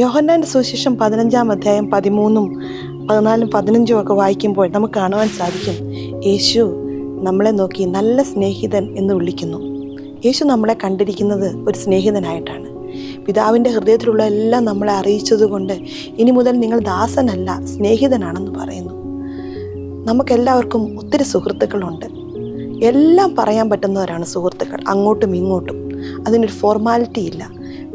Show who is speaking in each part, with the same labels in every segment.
Speaker 1: യോഹന്നാൻ്റെ സുവിശേഷം 15-ാം അധ്യായം 13, 14, 15 ഒക്കെ വായിക്കുമ്പോൾ നമുക്ക് കാണുവാൻ സാധിക്കും, യേശു നമ്മളെ നോക്കി നല്ല സ്നേഹിതൻ എന്ന് വിളിക്കുന്നു. യേശു നമ്മളെ കണ്ടിരിക്കുന്നത് ഒരു സ്നേഹിതനായിട്ടാണ്. പിതാവിൻ്റെ ഹൃദയത്തിലുള്ള എല്ലാം നമ്മളെ അറിയിച്ചതുകൊണ്ട് ഇനി മുതൽ നിങ്ങൾ ദാസനല്ല സ്നേഹിതനാണെന്ന് പറയുന്നു. നമുക്കെല്ലാവർക്കും ഒത്തിരി സുഹൃത്തുക്കളുണ്ട്. എല്ലാം പറയാൻ പറ്റുന്നവരാണ് സുഹൃത്തുക്കൾ, അങ്ങോട്ടും ഇങ്ങോട്ടും. അതിനൊരു ഫോർമാലിറ്റി ഇല്ല.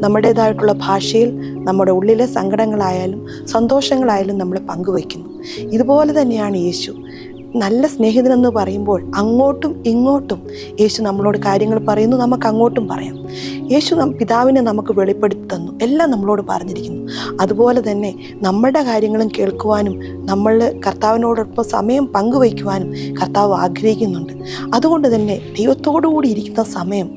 Speaker 1: നമ്മുടേതായിട്ടുള്ള ഭാഷയിൽ നമ്മുടെ ഉള്ളിലെ സങ്കടങ്ങളായാലും സന്തോഷങ്ങളായാലും നമ്മൾ പങ്കുവയ്ക്കുന്നു. ഇതുപോലെ തന്നെയാണ് യേശു. നല്ല സ്നേഹിതനെന്ന് പറയുമ്പോൾ അങ്ങോട്ടും ഇങ്ങോട്ടും യേശു നമ്മളോട് കാര്യങ്ങൾ പറയുന്നു, നമുക്ക് അങ്ങോട്ടും പറയാം. യേശു പിതാവിനെ നമുക്ക് വെളിപ്പെടുത്തി തന്നു, എല്ലാം നമ്മളോട് പറഞ്ഞിരിക്കുന്നു. അതുപോലെ തന്നെ നമ്മുടെ കാര്യങ്ങളും കേൾക്കുവാനും നമ്മൾ കർത്താവിനോടൊപ്പം സമയം പങ്കുവയ്ക്കുവാനും കർത്താവ് ആഗ്രഹിക്കുന്നുണ്ട്. അതുകൊണ്ട് തന്നെ ദൈവത്തോടുകൂടി ഇരിക്കുന്ന സമയം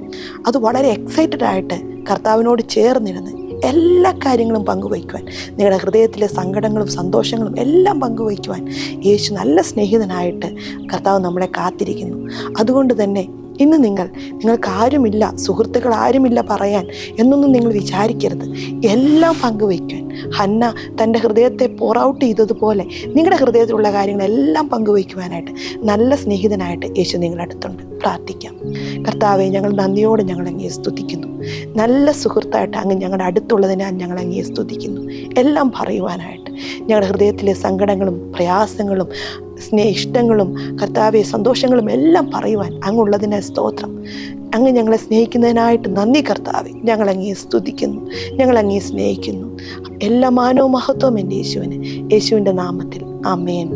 Speaker 1: അത് വളരെ എക്സൈറ്റഡ് ആയിട്ട് കർത്താവിനോട് ചേർന്നിരുന്ന് എല്ലാ കാര്യങ്ങളും പങ്കുവയ്ക്കുവാൻ, നിങ്ങളുടെ ഹൃദയത്തിലെ സങ്കടങ്ങളും സന്തോഷങ്ങളും എല്ലാം പങ്കുവയ്ക്കുവാൻ യേശു നല്ല സ്നേഹിതനായിട്ട് കർത്താവ് നമ്മളെ കാത്തിരിക്കുന്നു. അതുകൊണ്ട് തന്നെ ഇന്ന് നിങ്ങൾക്ക് ആരുമില്ല, സുഹൃത്തുക്കൾ ആരുമില്ല പറയാൻ എന്നൊന്നും നിങ്ങൾ വിചാരിക്കരുത്. എല്ലാം പങ്കുവയ്ക്കാൻ ഹന്ന തൻ്റെ ഹൃദയത്തെ പോർ ഔട്ട് ചെയ്തതുപോലെ നിങ്ങളുടെ ഹൃദയത്തിലുള്ള കാര്യങ്ങളെല്ലാം പങ്കുവയ്ക്കുവാനായിട്ട് നല്ല സ്നേഹിതനായിട്ട് യേശു നിങ്ങളുടെ അടുത്തുണ്ട്. പ്രാർത്ഥിക്കാം. കർത്താവെ, ഞങ്ങൾ നന്ദിയോടെ ഞങ്ങളങ്ങയെ സ്തുതിക്കുന്നു. നല്ല സുഹൃത്തായിട്ട് അങ്ങ് ഞങ്ങളുടെ അടുത്തുള്ളതിനാൽ ഞങ്ങളങ്ങയെ സ്തുതിക്കുന്നു. എല്ലാം പറയുവാനായിട്ട് ഞങ്ങളുടെ ഹൃദയത്തിലെ സങ്കടങ്ങളും പ്രയാസങ്ങളും ഇഷ്ടങ്ങളും കർത്താവെ സന്തോഷങ്ങളും എല്ലാം പറയുവാൻ അങ്ങുള്ളതിനെ സ്തോത്രം. അങ്ങ് ഞങ്ങളെ സ്നേഹിക്കുന്നതിനായിട്ട് നന്ദി കർത്താവെ. ഞങ്ങളങ്ങയെ സ്തുതിക്കുന്നു, ഞങ്ങളങ്ങയെ സ്നേഹിക്കുന്നു. എല്ലാ മാനവും മഹത്വവും എൻ്റെ യേശുവിൻ്റെ നാമത്തിൽ. ആമേൻ.